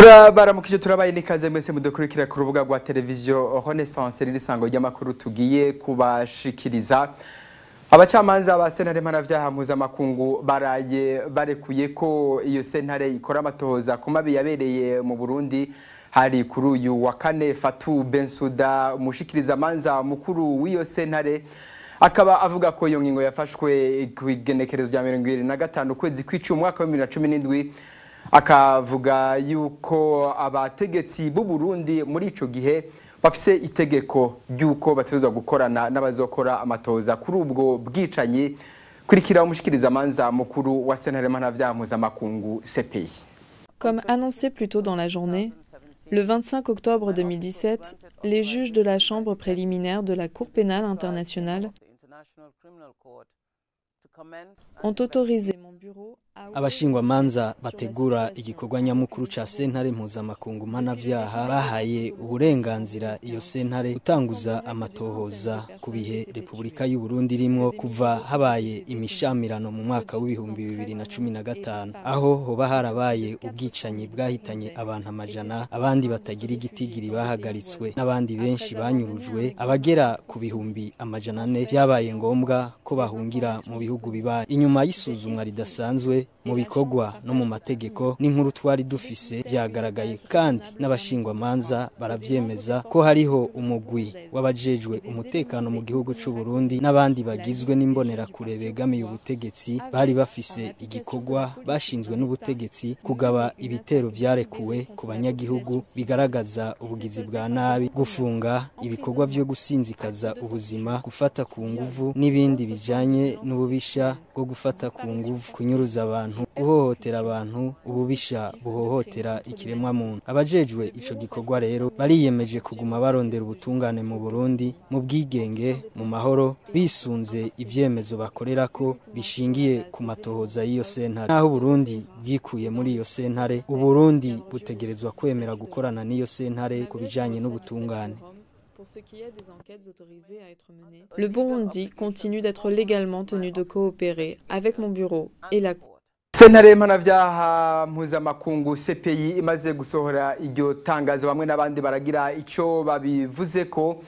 Turabaramukije turabaye nikaze mwese mudukurikira ku rubuga rwa televiziyo Renaissance ririsango ry'amakuru tugiye kubashikiriza. Abacamanza ba sentare mpanavyaha mpuzamakungu baraye barekuye ko iyo sentare ikora amatohoza ku mabi yabereye mu Burundi. Hari kuri uyu wa kane Fatou Bensouda umushikiriza manza mukuru w'iyo sentare akaba avuga ko iyo ngingo yafashwe ku igenekerezo rya 2025 kwezi kw'icumi mwaka wa 2017 akavuga yuko abategetsi b'u Burundi muri ico gihe bafise itegeko ryuko bategerezwa gukorana n'abazokora amatohoza kuri ubwo bwicanyi. Kurikira umushikiriza manza mukuru wa sentare mpanavyaha mpuzamakungu CPI. Comme annoncé plus tôt dans la journée, le 25 octobre 2017, les juges de la chambre préliminaire de la Cour pénale internationale ont autorisé mon bureau abashingwamanza bategura igikorwa nyamukuru ca sentare mpuzamakungu mpanavyaha bahaye uburenganzira iyo sentare gutanguza amatohoza ku bihe Repubulika y'u Burundi rimwo kuva habaye imishamirano mu mwaka w'ibihumbi 2015 aho hoba harabaye ubwicanyi bwahitanye abantu amajana, abandi batagira igitigiri bahagaritswe n'abandi benshi banyurujwe, abagera ku bihumbi amajana 4 byabaye ngombwa ko bahungira mu bihugu bibaye. Inyuma y'isuzumwa ridasanzwe mu bikorwa no mu mategeko n'inkuru twari dufise byagaragaye kandi n'abashingwamanza baravyemeza ko hariho umugwi w'abajejwe umutekano mu gihugu c'u Burundi n'abandi bagizwe n'imbonera kure begamiye ubutegetsi bari bafise igikorwa bashinzwe n'ubutegetsi kugaba ibitero vyarekuwe ku banyagihugu bigaragaza ubugizi bwa nabi, gufunga, ibikorwa vyo gusinzikaza ubuzima, gufata ku nguvu n'ibindi bijanye n'ububisha bwo gufata ku nguvu, kunyuruza abantu, guhohotera abantu, ububisha buhohotera ikiremwa muntu. Abajejwe ico gikorwa rero bariyemeje kuguma barondera ubutungane mu Burundi mu bwigenge, mu mahoro, bisunze ivyemezo bakorera ko bishingiye ku matohoza y'iyo sentare. Naho Burundi bwikuye muri iyo sentare, u Burundi butegerezwa kwemera gukorana n'iyo sentare ku bijanye n'ubutungane. Pour ce qui est des enquêtes autorisées à être menées, le Burundi continue d'être légalement tenu de coopérer avec mon bureau et la Cour. Sentare mpanavyaha mpuzamakungu CPI imaze gusohora iryo tangazo bamwe n'abandi baragira ico babivuze ko.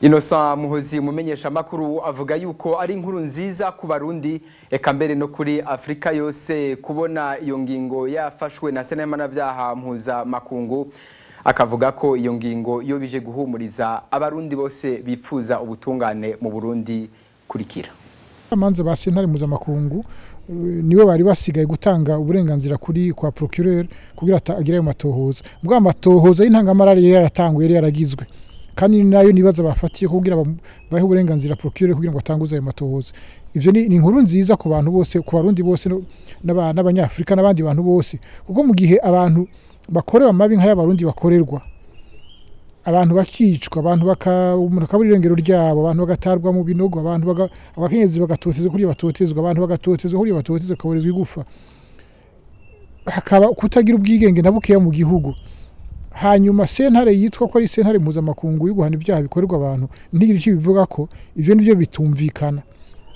Innocent Muhozi mumenyesha makuru avuga yuko ari inkuru nziza ku Barundi eka mbere no kuri Afrika yose kubona iyo ngingo yafashwe na sentare mpanavyaha mpuzamakungu. Akavuga ko iyo ngingo yo bije guhumuriza abarundi bose bipfuza ubutungane mu Burundi. Kurikira amanza ba sentare mpuzamakungu niwe bari basigaye gutanga uburenganzira kuri kwa procureur kugira atagira ayo matohoza. Mbwa amatohoza y'intangamarare yaratanguye yaragizwe kandi nayo nibaza bafatiye kugira bahe uburenganzira procureur kugira ngo atanguze ayo matohoza. Ivyo ni inkuru nziza ku bantu bose, ku Barundi bose n'abanyafrika n'abandi bantu bose, kuko mu gihe abantu bakorewa amabi nk'ay'abarundi bakorerwa, abantu bakicwa, abantu bakabura irengero ryabo, abantu bagatarwa mu binogo, abantu abakenyezi bagatotezwa kuri batotezwa, abantu bagatotezwa kuri batotezwa kaborezwa igufa, hakaba kutagira ubwigenge na bukeya mu gihugu. Hanyuma sentare yitwa ko ari sentare mpuzamakungu y'uguhana ibyaha bikorerwa abantu ntigire icyo bivuga ko ivyo nivyo bitumvikana.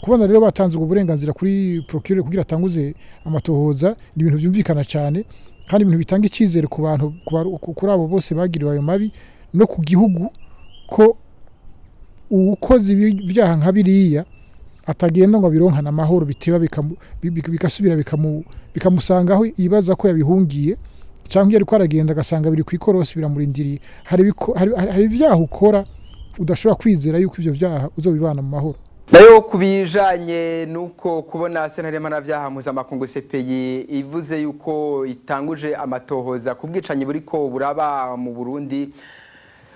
Kubona rero batanze uburenganzira kuri procureur kugira atanguze amatohoza ni ibintu byumvikana cyane kandi ibintu bitanga icizere ku bantu, kuri abo bose bagiriwe ayo mabi no ku gihugu ko ukoze ibyaha nka biriya atagenda ngo bironkana amahoro biteba bikasubira bikamusanga aho yibaza ko yabihungiye cyangwa yari ko aragenda agasanga biri ku ikorosi biramurindiriye. Hari ibyaha ukora udashobora kwizera yuko ivyo byaha uzobibana mu mahoro. Nayo kubijanye nuko kubona sentare mpanavyaha mpuzamakungu CPI ivuze yuko itanguje amatohoza ku bwicanyi buriko buraba mu Burundi,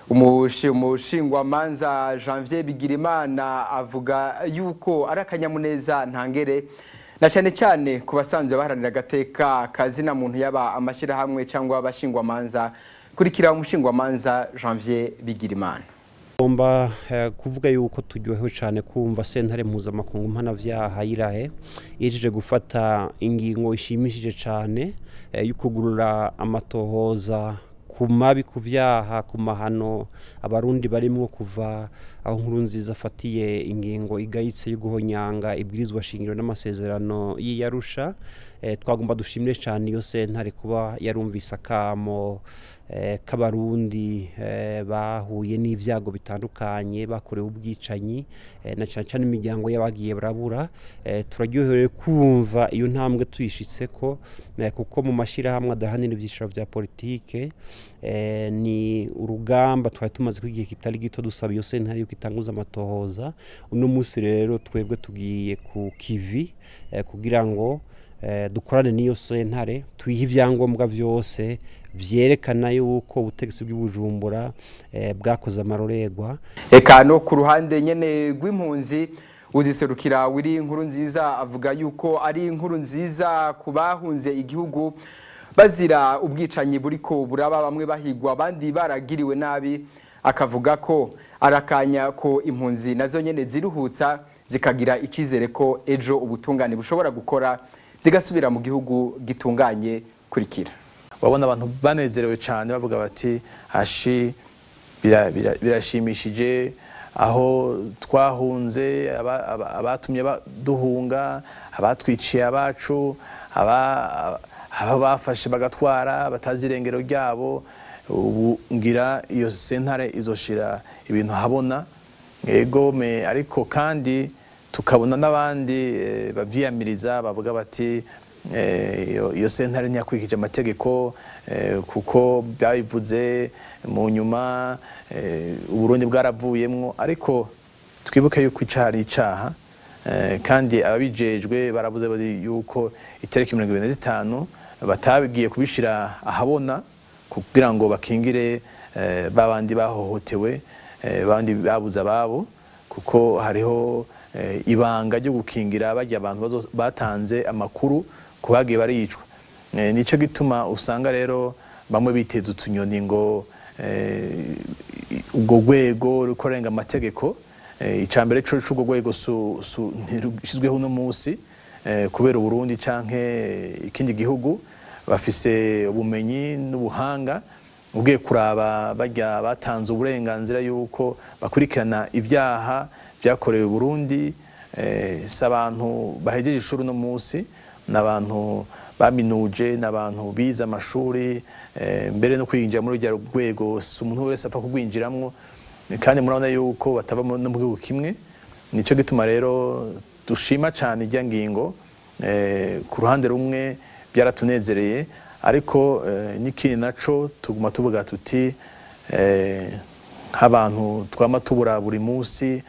umushingwamanza Janvier Bigirimana avuga yuko ari akanyamuneza ntangere na cyane cyane ku basanzwe baharanira agateka kazina muntu yaba amashirahamwe cyangwa abashingwamanza. Kurikira umushingwamanza Janvier Bigirimana. Bomba kuvuga yuko turyohewe cyane kumva sentare mpuzamakungu mpanavyaha irahe yejeje gufata ingingo ishimishije cyane y'ukugurura amatohoza ku mabi ku vyaha ku mahano abarundi barimwo kuva aho Nkurunziza afatiye ingingo igayitse yo guhonyanga ibwirizwa shingiro n'amasezerano y'Arusha. Twagomba dushimire cyane iyo sentare kuba yarumvise akamo k'abarundi bahuye n'ivyago bitandukanye bakorewe ubwicanyi na cyane imiryango y'abagiye barabura. Turaryohewe kumva iyo ntambwe tuyishitseko kuko mu mashirahamwe adahanira ivyiciro vya politike ni urugamba twari tumaze kwigihe kitari gito dusaba iyo sentare yuko itanguza amatohoza. Uno musi rero twebwe tugiye ku kivi kugira ngo dukorane n'iyo sentare tuyihe ivyangombwa vyose vyerekana yuko ubutegetsi bw'Ubujumbura bwakoze amarorerwa. Eka no ku ruhande nyene rw'impunzi uziserukira wiri Nkurunziza avuga yuko ari inkuru nziza kubahunze igihugu bazira ubwicanyi buriko buraba, bamwe bahigwa abandi baragiriwe nabi. Akavuga ko arakanya ko impunzi nazo nyene ziruhutsa zikagira icizere ko ejo ubutungane bushobora gukora zigasubira mu gihugu gitunganye kurikira. Wabona abantu banezerewe cyane bavuga bati hashi birashimishije aho twahunze abatumye duhunga abatwiciye abacu aba bafashe bagatwara batazi irengero ryabo. Ubu ngira iyo sentare izoshira ibintu habona ego ariko kandi tukabona n'abandi bavyiyamiriza bavuga bati iyo sentare ntiyakurikije amategeko kuko byabivuze mu nyuma Uburundi bwaravuyemwo. Ariko twibuke yuko icari icaha kandi ababijejwe baravuze yuko itariki 25 batabigiye kubishira ahabona kugira ngo bakingire babandi bahohotewe bandi babuza babo, kuko hariho ibanga ryo gukingira bajya abantu batanze amakuru kubagiye baricwa. Nico gituma usanga rero bamwe biteza utunyoni ngo ubwo rwego rukorenga amategeko. Icambere cyo cy'ubwo rwego ntirugishizweho uno munsi kubera Uburundi canke ikindi gihugu bafise ubumenyi n'ubuhanga ugiye kuraba bajya batanze uburenganzira yuko bakurikirana ibyaha byakorewe Burundi. S'abantu bahejeje ishuri no munsi, n'abantu baminuje, n'abantu biza amashuri mbere no kwinjira muri rya rwego umuntu wese apfa kugwinjiramwo, kandi murabona yuko batava no mu gihugu kimwe. Nico gituma rero dushima cyane ijya ngingo ku ruhande rumwe byaratunezereye, ariko n'ikindi naco tuguma tuvuga tuti nk'abantu twama tubura buri munsi.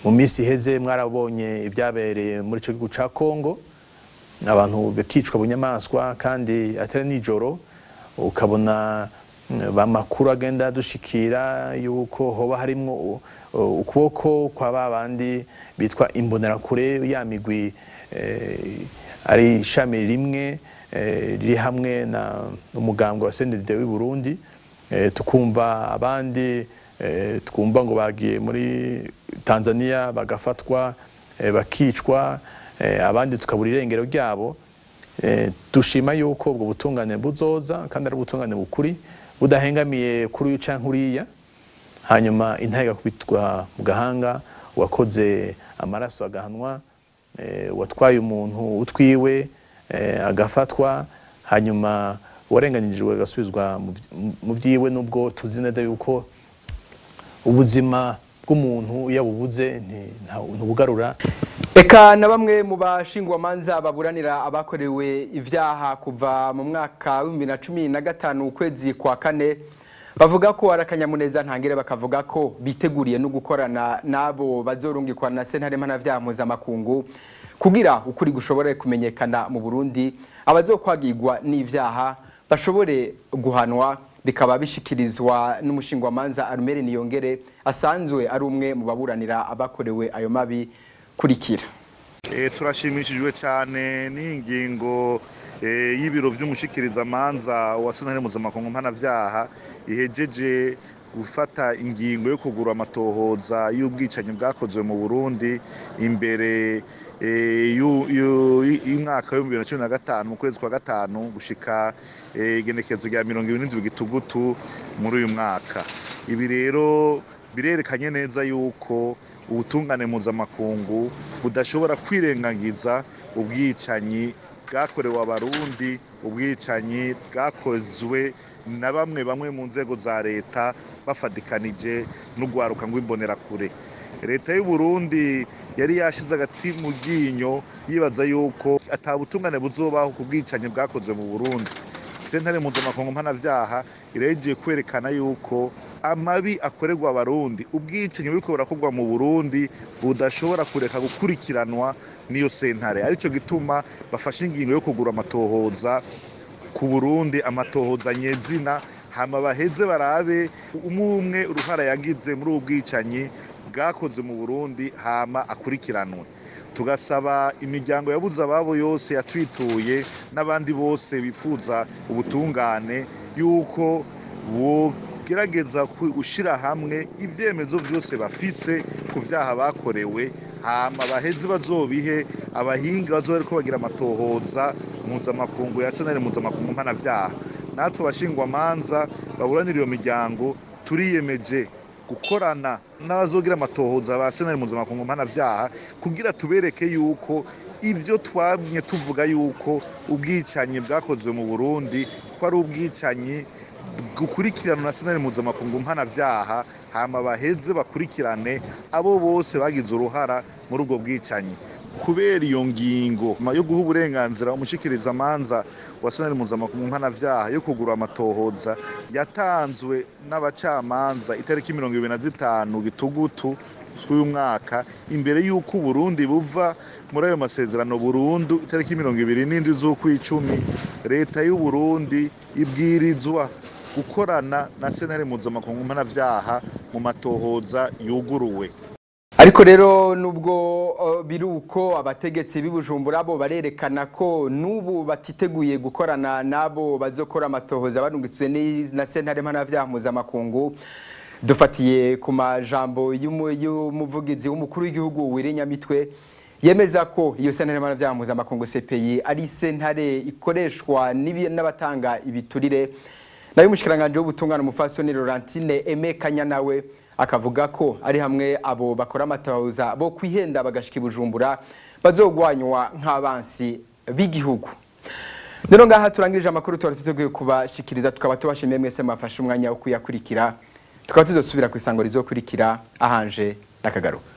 Mu minsi iheze mwarabonye ibyabereye muri ico gihugu ca Kongo, abantu bekicwa bunyamaswa kandi atari nijoro, ukabona Amakuru agenda dushikira yuko hoba harimwo ukuboko kwa babandi bitwa imbonerakure, ya migwi ari ishami rimwe riri hamwe na umugambwe wa CNDD w'i Burundi. Tukumva abandi twumva ngo bagiye muri Tanzania bagafatwa bakicwa, abandi tukabura irengero ryabo. Dushima yuko ubwo butungane buzoza kandi ari ubutungane bukuri budahengamiye kuri uyu canke uriya, hanyuma intahe igakubitwa mu gahanga, wakoze amaraso agahanwa, watwaye umuntu utwiwe agafatwa, hanyuma warenganyirijwe agasubizwa mu vyiwe. Nubwo tuzi neza yuko ubuzima bw'umuntu iyo bubuze ntubugarura. Eka na bamwe mu bashingwamanza baburanira abakorewe ivyaha kuva mu mwaka wa 2015 ukwezi kwa kane bavuga ko arakanyamuneza ntangire, bakavuga ko biteguriye no gukorana nabo bazorungikwa na sentare mpanavyaha mpuzamakungu kugira ukuri gushobore kumenyekana mu Burundi, abazokwagirwa n'ivyaha bashobore guhanwa. Bikaba bishikirizwa n'umushingwamanza Armel Niyongere asanzwe ari umwe mu baburanira abakorewe ayo mabi kurikira. Turashimishijwe cyane n'ingingo y'ibiro vy'umushikirizamanza wa sentare mpuzamakungu mpanavyaha ihejeje gufata ingingo yo kugura amatohoza y'ubwicanyi bwakozwe mu Burundi imbere y'umwaka wa 2015 mu kwezi kwa gatanu gushika igenekezo rya 27 gitugutu muri uyu mwaka. Ibi rero birerekanye neza yuko ubutungane mpuzamakungu budashobora kwirengagiza ubwicanyi bwakorewe abarundi, ubwicanyi bwakozwe na bamwe mu nzego za leta bafadikanije n'ugwaruka rw'imbonerakure. Leta y'u Burundi yari yashize agati mu ryinyo yibaza yuko atabutungane buzobaho ku bwicanyi bwakozwe mu Burundi. Sentare mpuzamakungu mpanavyaha iregiye kwerekana yuko amabi akorerwa abarundi, ubwicanyi buriko burakorwa mu Burundi budashobora kureka gukurikiranwa n'iyo sentare. Arico gituma bafashe ingingo yo kugura amatohoza ku Burundi, amatohoza nyezina, hama baheze barabe umwe uruhara yagize muri ubu bwicanyi bwakoze mu Burundi hama akurikiranwe. Tugasaba imiryango yabuze ababo yose yatwituye n'abandi bose bifuza ubutungane yuko gerageza gushira hamwe ivyemezo vyose bafise ku vyaha bakorewe hama baheze bazobihe abahinga bazoreko bagira amatohoza mpuzamakungu ya sentare mpuzamakungu mpanavyaha. Natwe bashingwa manza baburanira iyo miryango turiyemeje gukorana n'abazogira amatohoza ba sentare mpuzamakungu mpanavyaha kugira tubereke yuko ivyo twabye tuvuga yuko ubwicanyi bwakozwe mu Burundi ko ari ubwicanyi gukurikirana na sentare mpuzamakungu mpanavyaha hama baheze bakurikirane abo bose bagize uruhara muri ubwo bwicanyi. Kubera iyo ngingo yo guha uburenganzira umushikirizamanza wa sentare mpuzamakungu mpanavyaha yo kugura amatohoza yatanzwe n'abacamanza itariki 25 gitugutu uyu mwaka imbere y'uko Burundi buva muri ayo masezerano burundu itariki 27 z'ukwicumi, leta y'u Burundi ibwirizwa gukorana na sentare mpuzamakungu mpanavyaha mu matohoza yuguruwe. Ariko rero nubwo biruko abategetsi b'Ibujumbura bo barerekana ko nubu batiteguye gukorana nabo bazokora amatohoza barungitswe na sentare mpanavyaha mpuzamakungu. Dufatiye ku majambo y'umuvugizi w'umukuru w'igihugu Wirinyamitwe yemeza ko iyo sentare mpanavyaha mpuzamakungu CPI ari sentare ikoreshwa n'abatanga ibiturire. Nayo umushikiranganje w'ubutungane umufasoni Laurentine Aime Kanyanawe akavuga ko ari hamwe abo bakora amatohoza bo kwihenda bagashika Ibujumbura bazogwanywa nk'abansi b'igihugu. Rero ngaha turangirije amakuru twari kubashikiriza, tukaba tubashimiye mwese mwafashe umwanya wo kuyakurikira. Tukaba tuzosubira ku isango rizokurikira ahanje nakagaruka.